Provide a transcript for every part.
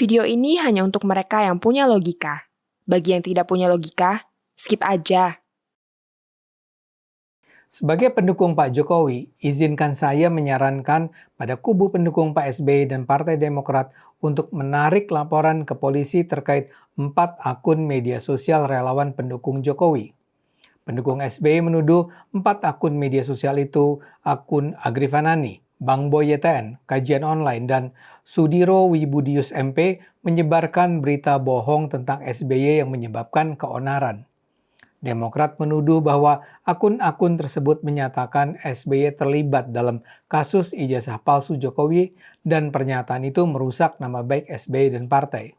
Video ini hanya untuk mereka yang punya logika. Bagi yang tidak punya logika, skip aja. Sebagai pendukung Pak Jokowi, izinkan saya menyarankan pada kubu pendukung Pak SBY dan Partai Demokrat untuk menarik laporan ke polisi terkait 4 akun media sosial relawan pendukung Jokowi. Pendukung SBY menuduh 4 akun media sosial itu akun Agrifanani, Bang Boy YTN, Kajian Online, dan Sudiro Wibudius MP menyebarkan berita bohong tentang SBY yang menyebabkan keonaran. Demokrat menuduh bahwa akun-akun tersebut menyatakan SBY terlibat dalam kasus ijazah palsu Jokowi dan pernyataan itu merusak nama baik SBY dan partai.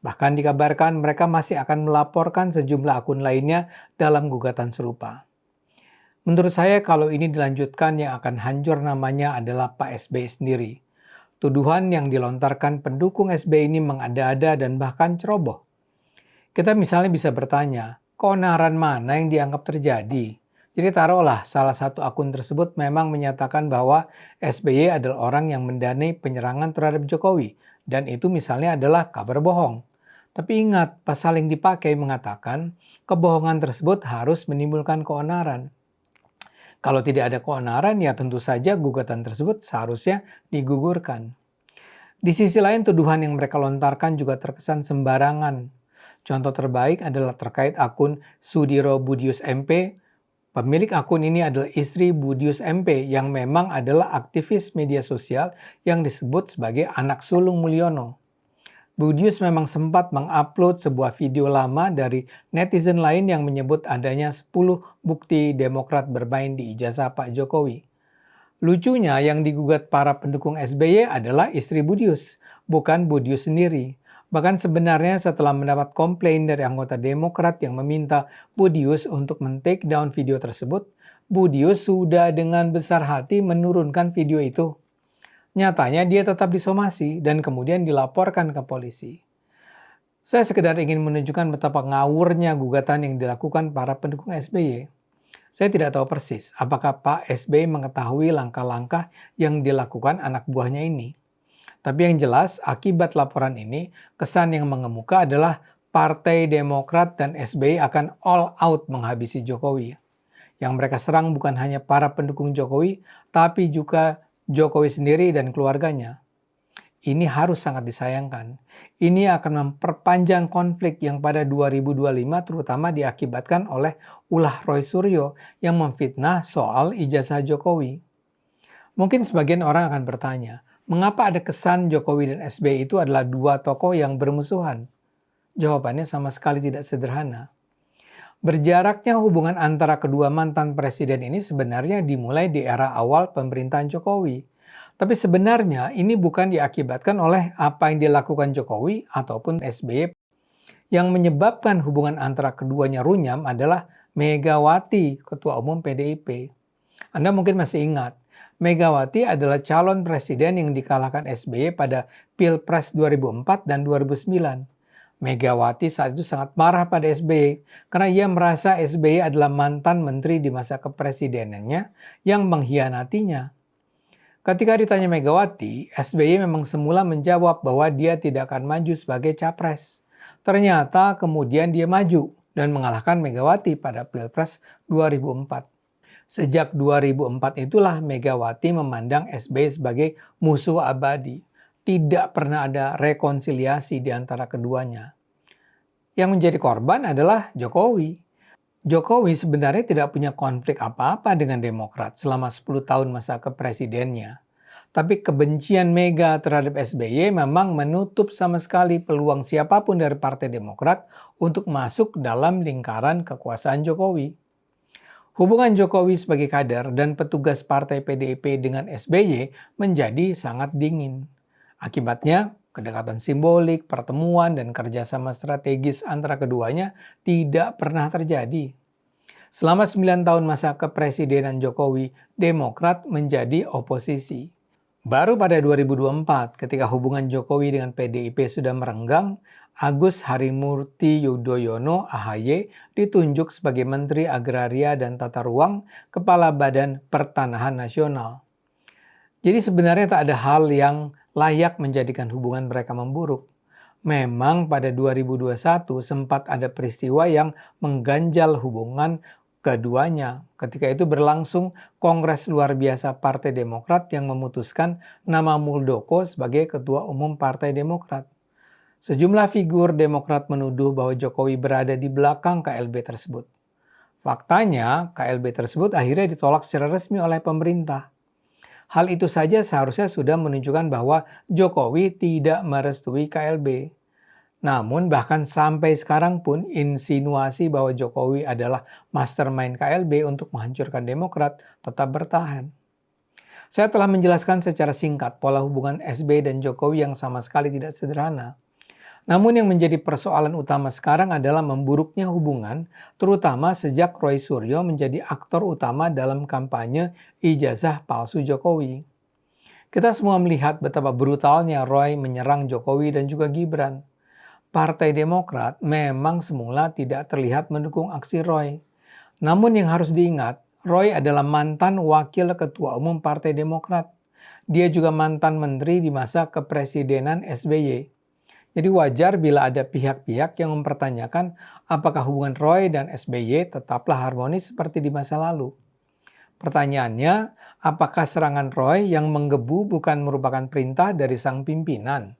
Bahkan dikabarkan mereka masih akan melaporkan sejumlah akun lainnya dalam gugatan serupa. Menurut saya kalau ini dilanjutkan yang akan hancur namanya adalah Pak SBY sendiri. Tuduhan yang dilontarkan pendukung SBY ini mengada-ada dan bahkan ceroboh. Kita misalnya bisa bertanya, keonaran mana yang dianggap terjadi? Jadi taruhlah salah satu akun tersebut memang menyatakan bahwa SBY adalah orang yang mendanai penyerangan terhadap Jokowi dan itu misalnya adalah kabar bohong. Tapi ingat, pasal yang dipakai mengatakan kebohongan tersebut harus menimbulkan keonaran. Kalau tidak ada keonaran ya tentu saja gugatan tersebut seharusnya digugurkan. Di sisi lain tuduhan yang mereka lontarkan juga terkesan sembarangan. Contoh terbaik adalah terkait akun Sudiro Budius MP. Pemilik akun ini adalah istri Budius MP yang memang adalah aktivis media sosial yang disebut sebagai anak sulung Mulyono. Budius memang sempat mengupload sebuah video lama dari netizen lain yang menyebut adanya 10 bukti Demokrat bermain di ijazah Pak Jokowi. Lucunya yang digugat para pendukung SBY adalah istri Budius, bukan Budius sendiri. Bahkan sebenarnya setelah mendapat komplain dari anggota Demokrat yang meminta Budius untuk men-take down video tersebut, Budius sudah dengan besar hati menurunkan video itu. Nyatanya dia tetap disomasi dan kemudian dilaporkan ke polisi. Saya sekedar ingin menunjukkan betapa ngawurnya gugatan yang dilakukan para pendukung SBY. Saya tidak tahu persis apakah Pak SBY mengetahui langkah-langkah yang dilakukan anak buahnya ini. Tapi yang jelas, akibat laporan ini, kesan yang mengemuka adalah Partai Demokrat dan SBY akan all out menghabisi Jokowi. Yang mereka serang bukan hanya para pendukung Jokowi, tapi juga Jokowi sendiri dan keluarganya. Ini harus sangat disayangkan. Ini akan memperpanjang konflik yang pada 2025 terutama diakibatkan oleh ulah Roy Suryo yang memfitnah soal ijazah Jokowi. Mungkin sebagian orang akan bertanya, mengapa ada kesan Jokowi dan SBY itu adalah dua tokoh yang bermusuhan? Jawabannya sama sekali tidak sederhana. Berjaraknya hubungan antara kedua mantan presiden ini sebenarnya dimulai di era awal pemerintahan Jokowi. Tapi sebenarnya ini bukan diakibatkan oleh apa yang dilakukan Jokowi ataupun SBY. Yang menyebabkan hubungan antara keduanya runyam adalah Megawati, Ketua Umum PDIP. Anda mungkin masih ingat, Megawati adalah calon presiden yang dikalahkan SBY pada Pilpres 2004 dan 2009. Megawati saat itu sangat marah pada SBY karena ia merasa SBY adalah mantan menteri di masa kepresidenannya yang mengkhianatinya. Ketika ditanya Megawati, SBY memang semula menjawab bahwa dia tidak akan maju sebagai capres. Ternyata kemudian dia maju dan mengalahkan Megawati pada Pilpres 2004. Sejak 2004 itulah Megawati memandang SBY sebagai musuh abadi. Tidak pernah ada rekonsiliasi di antara keduanya. Yang menjadi korban adalah Jokowi. Jokowi sebenarnya tidak punya konflik apa-apa dengan Demokrat selama 10 tahun masa kepresidennya. Tapi kebencian Mega terhadap SBY memang menutup sama sekali peluang siapapun dari Partai Demokrat untuk masuk dalam lingkaran kekuasaan Jokowi. Hubungan Jokowi sebagai kader dan petugas partai PDIP dengan SBY menjadi sangat dingin. Akibatnya, kedekatan simbolik, pertemuan, dan kerjasama strategis antara keduanya tidak pernah terjadi. Selama 9 tahun masa kepresidenan Jokowi, Demokrat menjadi oposisi. Baru pada 2024, ketika hubungan Jokowi dengan PDIP sudah merenggang, Agus Harimurti Yudhoyono (AHY) ditunjuk sebagai Menteri Agraria dan Tata Ruang, Kepala Badan Pertanahan Nasional. Jadi sebenarnya tak ada hal yang layak menjadikan hubungan mereka memburuk. Memang pada 2021 sempat ada peristiwa yang mengganjal hubungan keduanya. Ketika itu berlangsung Kongres Luar Biasa Partai Demokrat yang memutuskan nama Muldoko sebagai Ketua Umum Partai Demokrat. Sejumlah figur Demokrat menuduh bahwa Jokowi berada di belakang KLB tersebut. Faktanya, KLB tersebut akhirnya ditolak secara resmi oleh pemerintah. Hal itu saja seharusnya sudah menunjukkan bahwa Jokowi tidak merestui KLB. Namun bahkan sampai sekarang pun insinuasi bahwa Jokowi adalah mastermind KLB untuk menghancurkan Demokrat tetap bertahan. Saya telah menjelaskan secara singkat pola hubungan SBY dan Jokowi yang sama sekali tidak sederhana. Namun yang menjadi persoalan utama sekarang adalah memburuknya hubungan, terutama sejak Roy Suryo menjadi aktor utama dalam kampanye ijazah palsu Jokowi. Kita semua melihat betapa brutalnya Roy menyerang Jokowi dan juga Gibran. Partai Demokrat memang semula tidak terlihat mendukung aksi Roy. Namun yang harus diingat, Roy adalah mantan wakil ketua umum Partai Demokrat. Dia juga mantan menteri di masa kepresidenan SBY. Jadi wajar bila ada pihak-pihak yang mempertanyakan apakah hubungan Roy dan SBY tetaplah harmonis seperti di masa lalu. Pertanyaannya, apakah serangan Roy yang menggebu bukan merupakan perintah dari sang pimpinan?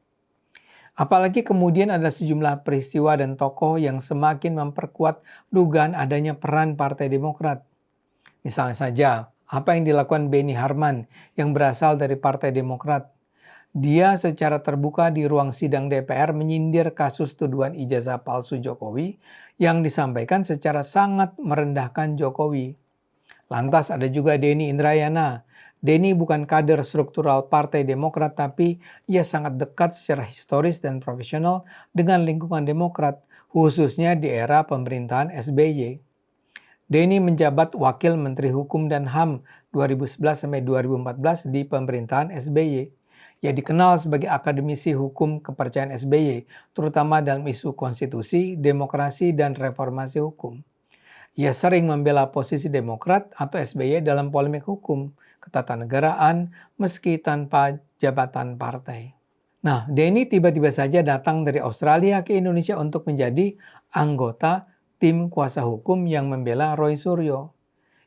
Apalagi kemudian ada sejumlah peristiwa dan tokoh yang semakin memperkuat dugaan adanya peran Partai Demokrat. Misalnya saja, apa yang dilakukan Beni Harman yang berasal dari Partai Demokrat. Dia secara terbuka di ruang sidang DPR menyindir kasus tuduhan ijazah palsu Jokowi yang disampaikan secara sangat merendahkan Jokowi. Lantas ada juga Denny Indrayana. Denny bukan kader struktural Partai Demokrat, tapi ia sangat dekat secara historis dan profesional dengan lingkungan Demokrat, khususnya di era pemerintahan SBY. Denny menjabat Wakil Menteri Hukum dan HAM 2011-2014 di pemerintahan SBY. Ia dikenal sebagai akademisi hukum kepercayaan SBY, terutama dalam isu konstitusi, demokrasi, dan reformasi hukum. Ia sering membela posisi Demokrat atau SBY dalam polemik hukum, ketatanegaraan, meski tanpa jabatan partai. Nah, Denny tiba-tiba saja datang dari Australia ke Indonesia untuk menjadi anggota tim kuasa hukum yang membela Roy Suryo.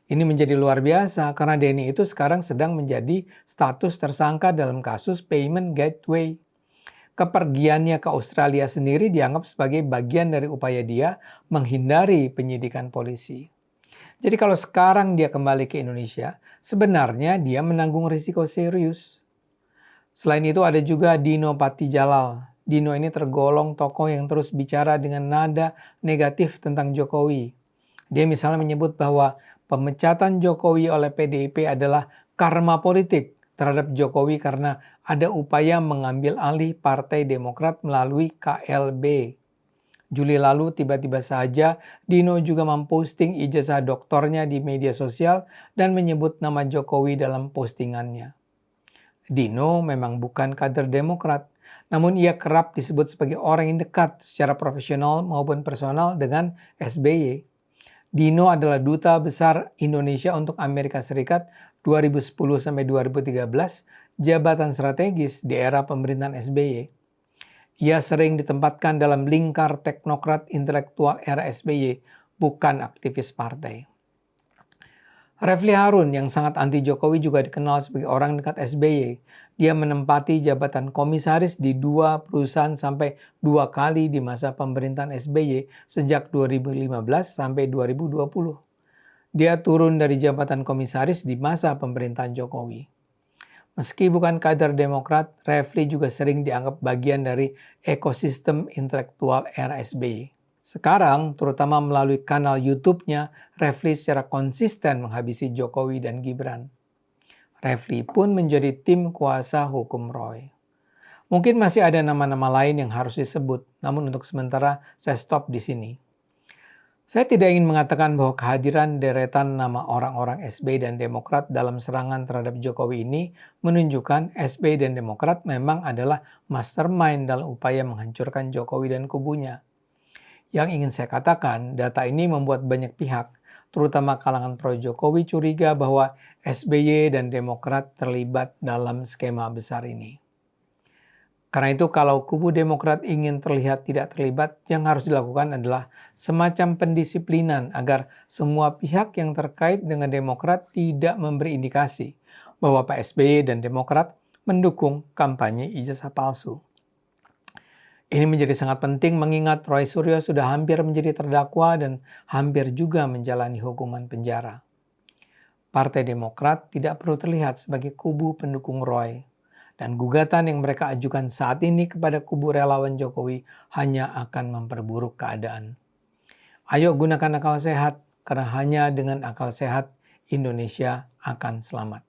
Ini menjadi luar biasa karena Denny itu sekarang sedang menjadi status tersangka dalam kasus payment gateway. Kepergiannya ke Australia sendiri dianggap sebagai bagian dari upaya dia menghindari penyidikan polisi. Jadi kalau sekarang dia kembali ke Indonesia, sebenarnya dia menanggung risiko serius. Selain itu ada juga Dino Patijalal. Dino ini tergolong tokoh yang terus bicara dengan nada negatif tentang Jokowi. Dia misalnya menyebut bahwa pemecatan Jokowi oleh PDIP adalah karma politik terhadap Jokowi karena ada upaya mengambil alih Partai Demokrat melalui KLB. Juli lalu tiba-tiba saja Dino juga memposting ijazah doktornya di media sosial dan menyebut nama Jokowi dalam postingannya. Dino memang bukan kader Demokrat, namun ia kerap disebut sebagai orang yang dekat secara profesional maupun personal dengan SBY. Dino adalah Duta Besar Indonesia untuk Amerika Serikat 2010-2013, jabatan strategis di era pemerintahan SBY. Ia sering ditempatkan dalam lingkar teknokrat intelektual era SBY, bukan aktivis partai. Refli Harun yang sangat anti Jokowi juga dikenal sebagai orang dekat SBY. Dia menempati jabatan komisaris di 2 perusahaan sampai 2 kali di masa pemerintahan SBY sejak 2015 sampai 2020. Dia turun dari jabatan komisaris di masa pemerintahan Jokowi. Meski bukan kader Demokrat, Refli juga sering dianggap bagian dari ekosistem intelektual era SBY. Sekarang, terutama melalui kanal YouTube-nya, Refli secara konsisten menghabisi Jokowi dan Gibran. Refli pun menjadi tim kuasa hukum Roy. Mungkin masih ada nama-nama lain yang harus disebut, namun untuk sementara saya stop di sini. Saya tidak ingin mengatakan bahwa kehadiran deretan nama orang-orang SBY dan Demokrat dalam serangan terhadap Jokowi ini menunjukkan SBY dan Demokrat memang adalah mastermind dalam upaya menghancurkan Jokowi dan kubunya. Yang ingin saya katakan, data ini membuat banyak pihak, terutama kalangan pro-Jokowi curiga bahwa SBY dan Demokrat terlibat dalam skema besar ini. Karena itu kalau kubu Demokrat ingin terlihat tidak terlibat, yang harus dilakukan adalah semacam pendisiplinan agar semua pihak yang terkait dengan Demokrat tidak memberi indikasi bahwa Pak SBY dan Demokrat mendukung kampanye ijazah palsu. Ini menjadi sangat penting mengingat Roy Suryo sudah hampir menjadi terdakwa dan hampir juga menjalani hukuman penjara. Partai Demokrat tidak perlu terlihat sebagai kubu pendukung Roy. Dan gugatan yang mereka ajukan saat ini kepada kubu relawan Jokowi hanya akan memperburuk keadaan. Ayo gunakan akal sehat, karena hanya dengan akal sehat Indonesia akan selamat.